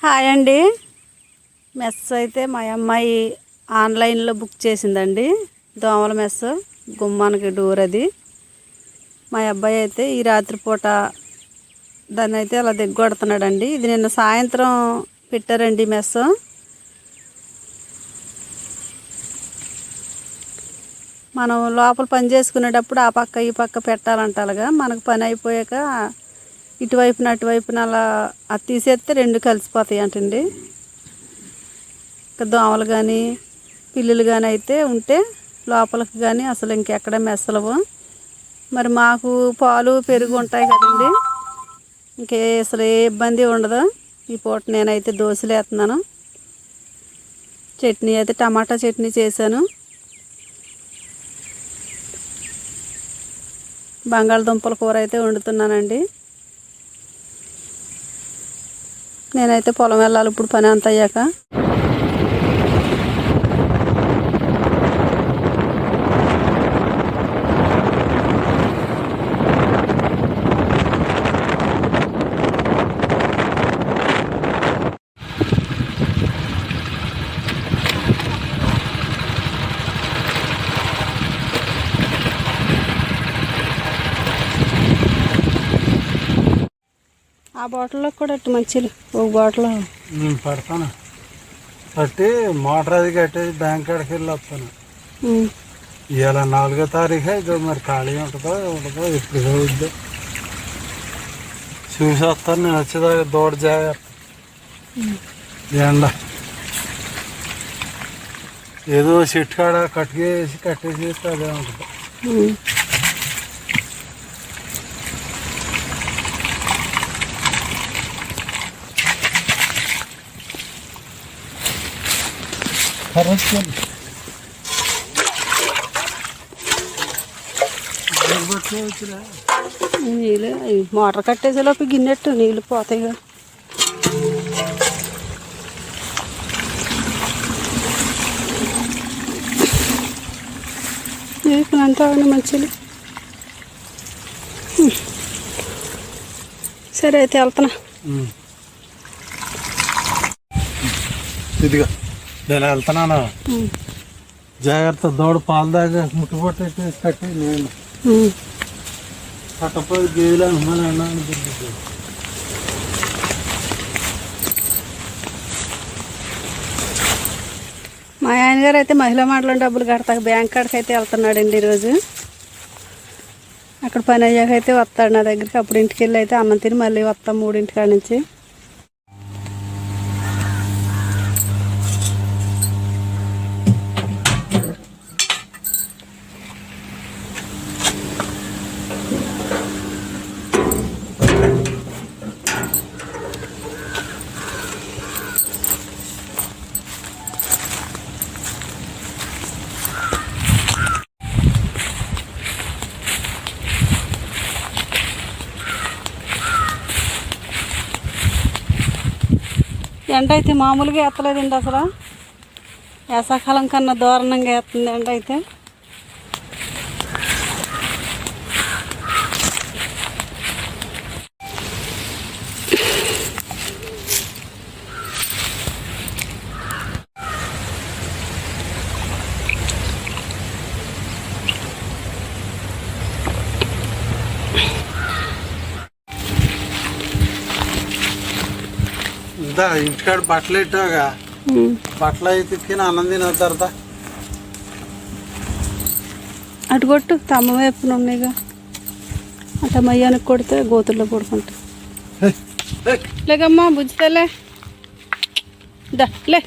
Hi అండి. Mess అయితే మా అమ్మాయి ఆన్లైన్లో బుక్ చేసిందండి. దోమల మెస్, గుమ్మానికి డోర్ అది. మా అబ్బాయి అయితే ఈ రాత్రిపూట దాన్ని అయితే అలా దిగ్గొడుతున్నాడండి. ఇది నిన్న సాయంత్రం పెట్టారండి మెస్. మనం లోపల పని చేసుకునేటప్పుడు ఆ పక్క ఈ పక్క పెట్టాలంటారుగా, మనకు పని అయిపోయాక ఇటువైపున అటువైపున అలా అది తీసేస్తే రెండు కలిసిపోతాయి అంటండి. ఇంకా దోమలు కానీ పిల్లులు కానీ అయితే ఉంటే లోపలికి కానీ అసలు ఇంకెక్కడ మెసలవు. మరి మాకు పాలు పెరుగు ఉంటాయి కదండి, ఇంకే అసలు ఏ ఇబ్బంది ఉండదు. ఈ పూట నేనైతే దోశలు వేస్తున్నాను. చట్నీ అయితే టమాటా చట్నీ చేశాను. బంగాళదుంపల కూర అయితే వండుతున్నానండి. నేనైతే పొలం వెళ్ళాలి ఇప్పుడు పని అంత అయ్యాక. ఆ బాటిల్లో కూడా అట్టు మంచిది ఒక బాటిల్ పడతాను. పట్టి మోటార్ అది కట్టేసి బ్యాంక్ కాడికి వెళ్ళి వస్తాను. ఇవాళ 4వ తారీఖు. ఇది మరి ఖాళీ ఉంటుందో ఉండదో ఎప్పుడు అవుద్దో చూసి వస్తాను. నేను వచ్చేదాకా దూడ జాగ్రత్త. ఎండ ఏదో చెట్టు కాడ కట్టేసి అదే ఉంటుంది. నీళ్ళు మోటార్ కట్టేసేలోపు గిన్నెట్టు నీళ్ళు పోతాయి కదా. అంతా మంచిది. సరే అయితే వెళ్తున్నా. ఇదిగా నేను వెళ్తున్నాను. జాగ్రత్త. దూడ పాలు దాకా ముట్టుపట్టు కట్టి నేను పట్టపోయి గేలు అనుకున్నాను. మా ఆయన గారు అయితే మహిళా మండలం డబ్బులు కడతాక బ్యాంక్ కాడికి అయితే వెళ్తున్నాడండి ఈరోజు. అక్కడ పని అయ్యాక అయితే వస్తాడు నా దగ్గరికి. అప్పుడు ఇంటికి వెళ్ళి అయితే అన్నం తిని మళ్ళీ వస్తాం 3 కాడ నుంచి. ఎండ అయితే మామూలుగా ఎత్తలేదండి అసలు. వేసవకాలం కన్నా దారుణంగా వేస్తుంది ఎండ అయితే. ఇంటికాడ బట్టలు ఇట్టాగా బట్టలు అయితే తిని అన్నం తిన తర్వాత అటు కొట్టు తమ్మ వైపున ఉన్నాయిగా. అట్లా మయ్యానికి కొడితే గోతుల్లో పడుకుంటా. లేకమ్మా బుజ్జితలే దా లే.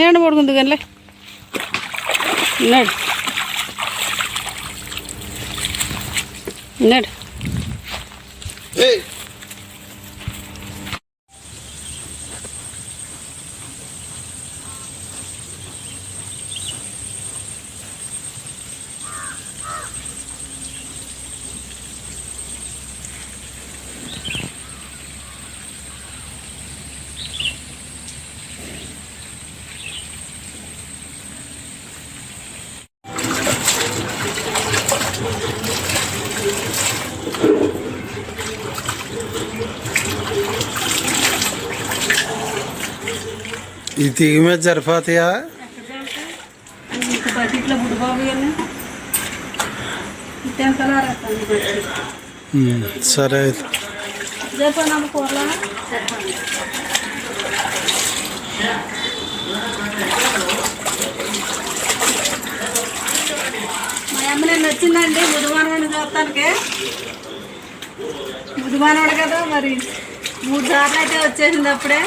నేను పడుకుంది కానీ లే. ఉన్నాడు ఉన్నాడు. ఈ తీగ మీద సరిపోతాయా? ఇంక బకెట్లో బుడిబాబు సరే అయితే సరిపోయినా కూరలా మా అమ్మ నేను వచ్చిందండి బుధవారం చూస్తానికి. బుధవారం కదా మరి 3 సార్లు అయితే వచ్చేసింది అప్పుడే.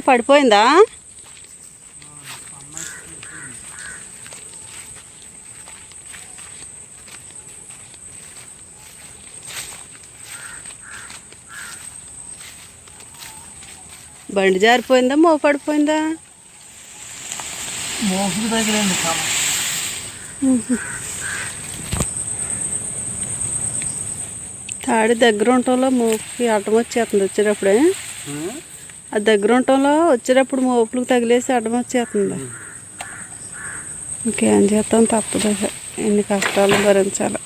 పడిపోయిందా? బండి జారిపోయిందా పడిపోయిందా? మోపుకు తగిలింది. తాడి దగ్గర ఉండటంలో మోపుకి అడ్డం వచ్చేస్తుంది వచ్చేటప్పుడే. అది దగ్గర ఉండటంలో వచ్చేటప్పుడు మోపులకు తగిలేసి అడ్డం వచ్చేస్తుంది. ఇంకేం చేస్తాం, తప్పదు. ఎన్ని కష్టాలు భరించాలి.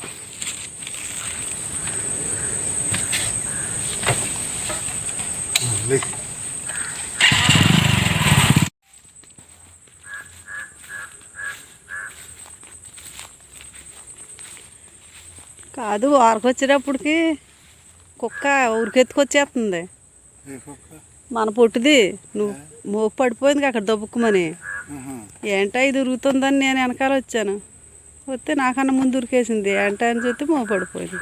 కాదు వారకు వచ్చేటప్పటికి కుక్క ఉరికెత్తుకొచ్చేస్తుంది. మన పొట్టిది నువ్వు మోపు పడిపోయింది అక్కడ దొబ్బుకుమని. ఏంటో ఇది ఉరుగుతుందని నేను వెనకాల వచ్చాను. వస్తే నాకన్నా ముందు ఉరికేసింది. ఏంటో అని చూస్తే మోపు పడిపోయింది.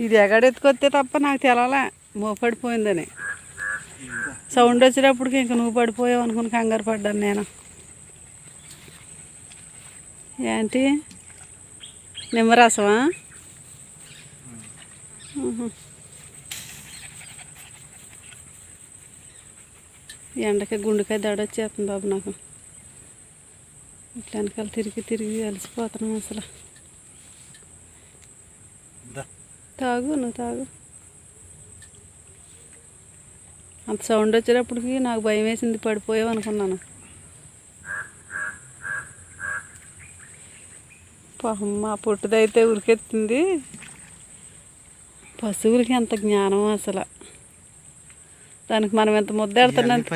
ఇది ఎగడెత్తుకొస్తే తప్ప నాకు తెలవలే మోపు పడిపోయిందని. సౌండ్ వచ్చేటప్పటికి ఇంక నువ్వు పడిపోయావు అనుకుని కంగారు పడ్డాను నేను. ఏంటి నిమ్మరసమా? ఎండకి గుండెకాయ దడ వచ్చేస్తుంది బాబు నాకు. ఇట్లా వెనకాల తిరిగి తిరిగి అలసిపోతున్నాం అసలు. తాగు, నువ్వు తాగు. అంత సౌండ్ వచ్చేటప్పటికి నాకు భయం వేసింది, పడిపోయావు అనుకున్నాను. పాపం మా పొట్టుదైతే ఉరికెత్తింది. పశువులకి ఎంత జ్ఞానం అసలు. దానికి మనం ఎంత ముద్దాడుతున్నందుకు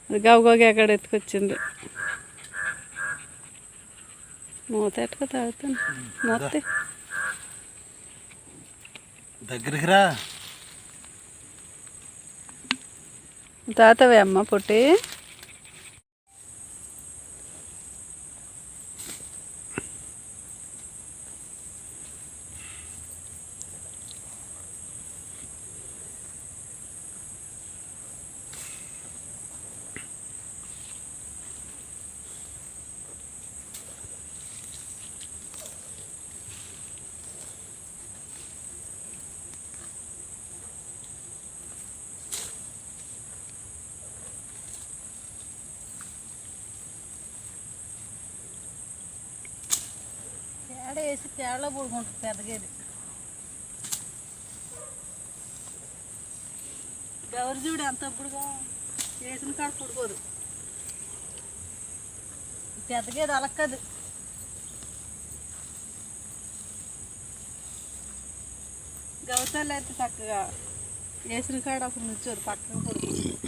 అది గవగోగా ఎక్కడ ఎత్తుకొచ్చింది. మూత ఎట్టుకో తాగుతాను. మూత దగ్గరికి రా. తాతవే అమ్మ పొట్టి. పేడ వేసి పేడలో పడుకుంటుంది పెద్దగేది. ఎవరు చూడు ఎంత అప్పుడుగా వేసిన కాడ పుడుకోదు. పెద్దగేది అలక్కదు. గౌతాలు అయితే చక్కగా వేసిన కాడ అప్పుడు నుంచోదు, పక్కన పడుకుంటుంది.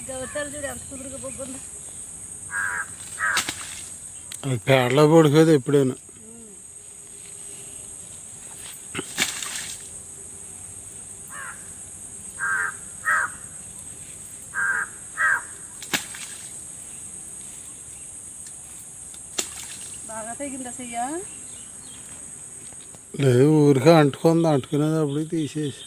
గౌతాలు చూడు ఎంత కుదురుగా బొగ్గుంది. అది పేడలో పడిపోదు ఎప్పుడైనా. బాగా తెగిందా చెయ్య? లేదు ఊరికే అంటుకుంది, అంటుకునేది అప్పుడు తీసేసి